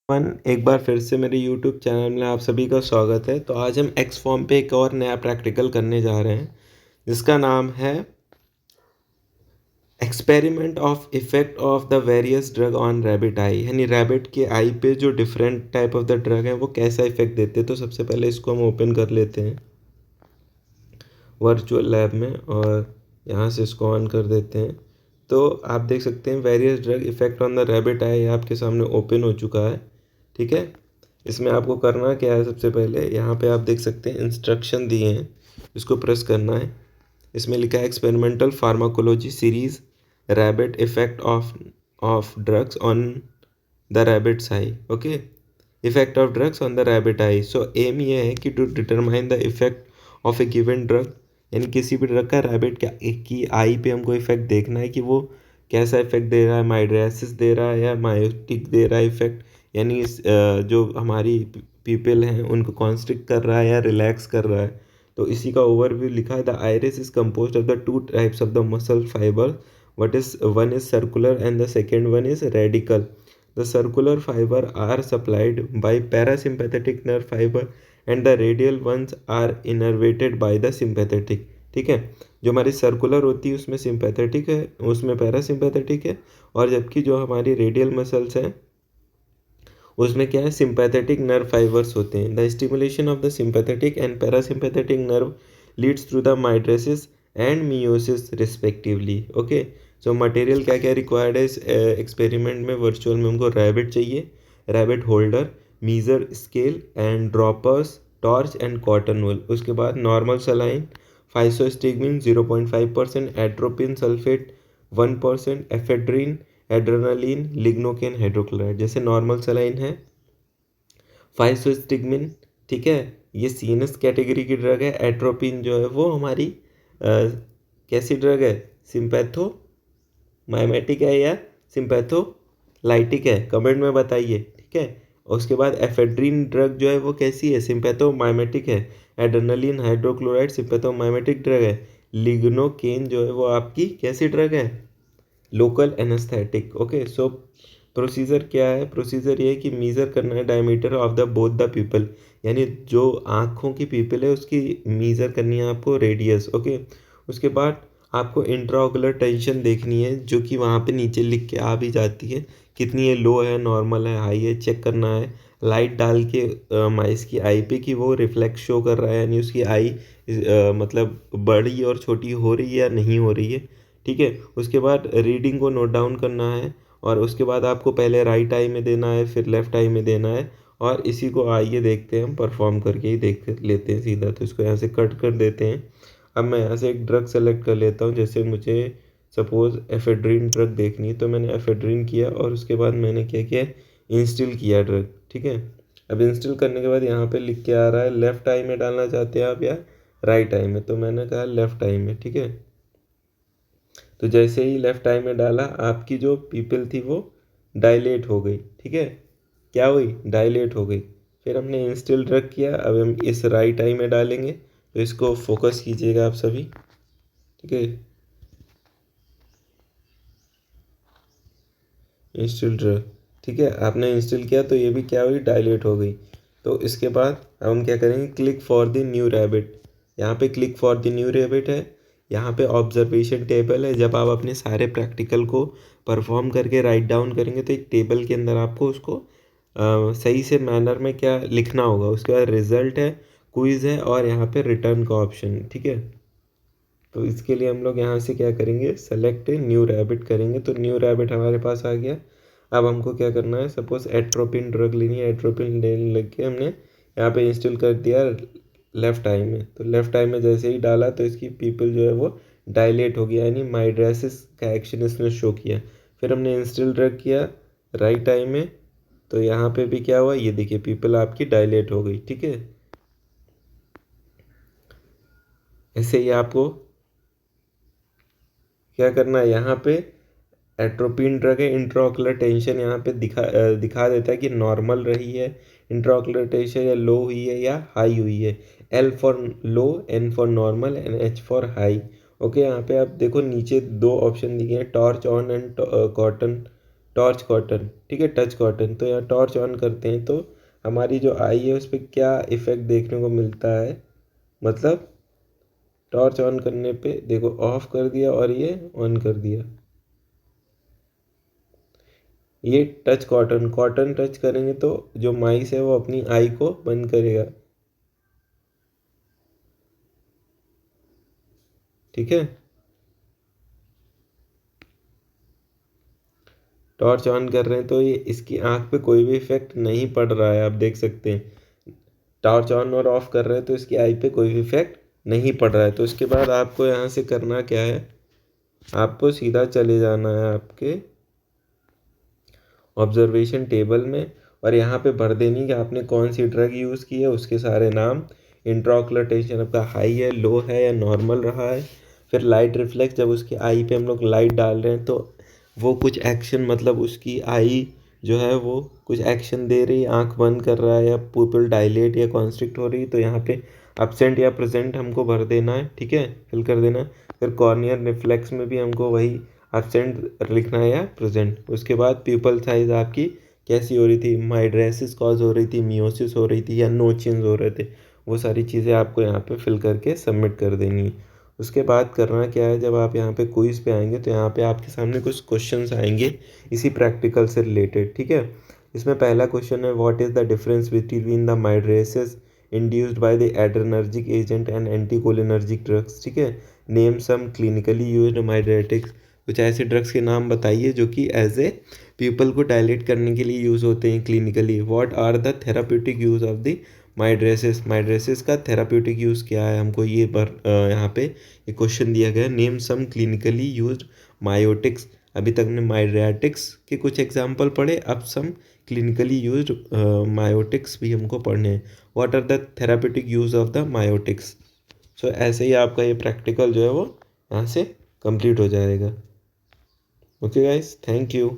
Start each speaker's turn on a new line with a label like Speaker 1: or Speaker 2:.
Speaker 1: एक बार फिर से मेरे YouTube चैनल में आप सभी का स्वागत है। तो आज हम एक्स फॉर्म पे एक और नया प्रैक्टिकल करने जा रहे हैं जिसका नाम है experiment of effect of the various drug on rabbit eye. यानी रैबिट के आई पे जो different type of the drug है वो कैसा इफेक्ट देते हैं। तो सबसे पहले इसको हम ओपन कर लेते हैं वर्चुअल लैब में और यहाँ से इसको ऑन कर देते हैं। तो आप देख सकते हैं various drug effect on the rabbit eye आपके सामने ओपन हो चुका है। ठीक है, इसमें आपको करना क्या है, सबसे पहले यहाँ पे आप देख सकते हैं इंस्ट्रक्शन दिए हैं, इसको प्रेस करना है। इसमें लिखा है experimental pharmacology series rabbit effect of drugs on the rabbits eye. Okay, effect of drugs on the rabbit eye. So aim ये है कि to determine the effect of a given drug, यानी किसी भी ड्रग का रैबिट की आई पे हमको इफेक्ट देखना है कि वो कैसा इफेक्ट दे रहा है, माइड्रेसिस दे रहा है या मायोटिक दे रहा है इफेक्ट, यानी जो हमारी पीपल हैं उनको कॉन्स्ट्रिक्ट कर रहा है या रिलैक्स कर रहा है। तो इसी का ओवरव्यू लिखा है। The iris is compose of the two types of the muscle fibre, one is circular and the second one is radical. The circular fiber are supplied by parasympathetic nerve fiber and the radial ones are innervated by the sympathetic। ठीक है, जो हमारी circular होती है उसमें sympathetic है, उसमें parasympathetic है, और जबकि जो हमारी रेडियल मसल्स हैं उसमें क्या है, सिंपैथेटिक नर्व फाइबर्स होते हैं। The stimulation of the sympathetic and parasympathetic nerve leads through the mydriasis and miosis respectively. Okay, so material क्या क्या रिक्वायर्ड है इस एक्सपेरिमेंट में, वर्चुअल में हमको रैबिट चाहिए, rabbit holder, measure scale and droppers, torch and cotton wool. उसके बाद normal saline, physostigmine 0.5%, atropine sulphate 1%, ephedrine, adrenaline, lignocaine, hydrochloride. जैसे नॉर्मल सलाइन है, फाइसोस्टिग्मिन, ठीक है, ये सीएनएस कैटेगरी की ड्रग है। एट्रोपिन जो है वो हमारी कैसी ड्रग है, सिंपैथो माइमेटिक है या सिंपैथोलाइटिक है, कमेंट में बताइए। ठीक है, और उसके बाद एफेड्रिन ड्रग जो है वो कैसी है, सिंपैथोमाइमेटिक है। एड्रेनालिन हाइड्रोक्लोराइड सिंपैथोमाइमेटिक ड्रग है। लिग्नोकेन जो है वो आपकी कैसी ड्रग है, लोकल एनेस्थेटिक। ओके, सो प्रोसीजर क्या है, प्रोसीजर ये है कि मीज़र करना है diameter of the both the people, यानी जो आँखों की पीपल है उसकी मीज़र करनी है आपको रेडियस। ओके, उसके बाद आपको इंट्राओकुलर टेंशन देखनी है जो कि वहाँ पे नीचे लिख के आ भी जाती है, कितनी है, लो है, नॉर्मल है, हाई है, चेक करना है लाइट डाल के माइस की आई पे कि वो रिफ्लेक्ट शो कर रहा है, यानी उसकी आई मतलब बड़ी और छोटी हो रही है या नहीं हो रही है। ठीक है, उसके बाद रीडिंग को नोट डाउन करना है और उसके बाद आपको पहले राइट आई में देना है फिर लेफ़्ट आई में देना है, और इसी को आइए देखते हैं, हम परफॉर्म करके ही देख लेते हैं सीधा। तो इसको यहाँ से कट कर देते हैं। अब मैं यहाँ से एक ड्रग सेलेक्ट कर लेता हूँ, जैसे मुझे सपोज़ एफेड्रिन ड्रग देखनी है, तो मैंने एफेड्रिन किया और उसके बाद मैंने क्या किया, इंस्टिल किया ड्रग। ठीक है, अब इंस्टिल करने के बाद यहाँ पे लिख के आ रहा है लेफ़्ट आई में डालना चाहते हैं आप या राइट आई में, तो मैंने कहा लेफ़्ट आई में। ठीक है, तो जैसे ही लेफ़्ट आई में डाला आपकी जो पीपल थी वो डायलेट हो गई। ठीक है, क्या हुई, डायलेट हो गई। फिर हमने इंस्टिल ड्रग किया, अब हम इस राइट आई में डालेंगे, तो इसको फोकस कीजिएगा आप सभी। ठीक है, इंस्टिल ड्रग, ठीक है, आपने इंस्टिल किया तो ये भी क्या हुई, डायलेट हो गई। तो इसके बाद अब हम क्या करेंगे, click for the new rabbit. यहाँ पे click for the new rabbit है, यहाँ पे ऑब्जर्वेशन टेबल है। जब आप अपने सारे प्रैक्टिकल को परफॉर्म करके राइट डाउन करेंगे तो एक टेबल के अंदर आपको उसको सही से मैनर में क्या लिखना होगा। उसके बाद रिजल्ट है, क्विज़ है और यहाँ पे रिटर्न का ऑप्शन है। ठीक है, तो इसके लिए हम लोग यहाँ से क्या करेंगे, सेलेक्ट न्यू रैबिट करेंगे, तो न्यू रैबिट हमारे पास आ गया। अब हमको क्या करना है, सपोज़ एट्रोपिन ड्रग लेनी है, एट्रोपिन लेने लग के हमने यहाँ पे इंस्टॉल कर दिया लेफ़्ट आई में। तो लेफ़्ट आई में जैसे ही डाला तो इसकी पीपल जो है वो डायलेट हो गया, यानी माइड्रेसिस का एक्शन इसने शो किया। फिर हमने इंस्टॉल ड्रग किया राइट आई में, तो यहाँ पे भी क्या हुआ, ये देखिए पीपल आपकी डायलेट हो गई। ठीक है, ऐसे ही आपको क्या करना है, यहाँ पे एट्रोपिन ड्रग है, इंट्राओकुलर टेंशन यहाँ पे दिखा देता है कि नॉर्मल रही है इंट्राओकुलर टेंशन, या लो हुई है या हाई हुई है। L for low, N for normal and H for high. Okay, यहाँ पे आप देखो नीचे दो ऑप्शन दिए हैं, torch on and cotton torch cotton, ठीक है, टच कॉटन। तो यहाँ टॉर्च ऑन करते हैं तो हमारी जो आई है उस पर क्या इफ़ेक्ट देखने को मिलता है, मतलब टॉर्च ऑन करने पे देखो ऑफ कर दिया और ये ऑन कर दिया। ये टच कॉटन, कॉटन टच करेंगे तो जो माइस है वो अपनी आई को बंद करेगा, ठीक है। टॉर्च ऑन कर रहे हैं तो ये इसकी आंख पे कोई भी इफेक्ट नहीं पड़ रहा है, आप देख सकते हैं। टॉर्च ऑन और ऑफ कर रहे हैं तो इसकी आई पे कोई भी इफेक्ट नहीं पड़ रहा है। तो इसके बाद आपको यहाँ से करना क्या है, आपको सीधा चले जाना है आपके ऑब्जर्वेशन टेबल में और यहाँ पे भर देनी कि आपने कौन सी ड्रग यूज़ की है, उसके सारे नाम। इंट्राओकुलर टेंशन आपका हाई है, लो है या नॉर्मल रहा है। फिर लाइट रिफ्लेक्स, जब उसकी आई पे हम लोग लाइट डाल रहे हैं तो वो कुछ एक्शन, मतलब उसकी आई जो है वो कुछ एक्शन दे रही, आंख बंद कर रहा है या पुपिल डायलेट या कॉन्स्ट्रिक्ट हो रही, तो यहाँ पे अब्सेंट या प्रेजेंट हमको भर देना है, ठीक है, फिल कर देना है। फिर कॉर्नियर रिफ्लेक्स में भी हमको वही एब्सेंट लिखना है या प्रेजेंट। उसके बाद प्यूपल साइज आपकी कैसी हो रही थी, माइड्रेसिस कॉज हो रही थी, मियोसिस हो रही थी या नो चेंज हो रहे थे, वो सारी चीज़ें आपको यहाँ पे फिल करके सबमिट कर देनी है। उसके बाद करना क्या है, जब आप यहाँ पे क्विज़ पे आएंगे तो यहाँ पे आपके सामने कुछ क्वेश्चंस आएंगे इसी प्रैक्टिकल से रिलेटेड, ठीक है। इसमें पहला क्वेश्चन है, what is the difference between the mydriasis induced by the adrenergic agent and anticholinergic drugs, ठीक है। Name some clinically used mydriatics, कुछ ऐसे ड्रग्स के नाम बताइए जो कि एज ए पीपल को डायलेट करने के लिए यूज़ होते हैं clinically. What are the therapeutic use of the mydriasis, mydriasis का थेराप्यूटिक यूज़ क्या है, हमको ये यहाँ पे ये क्वेश्चन दिया गया। नेम सम क्लिनिकली यूज्ड मायोटिक्स, अभी तक ने माइड्रेटिक्स के कुछ एग्जाम्पल पढ़े, अब सम क्लिनिकली यूज्ड मायोटिक्स भी हमको पढ़ने हैं। What are the therapeutic use of the miotics. So ऐसे ही आपका ये प्रैक्टिकल जो है वो यहाँ से कंप्लीट हो जाएगा। Okay guys, thank you.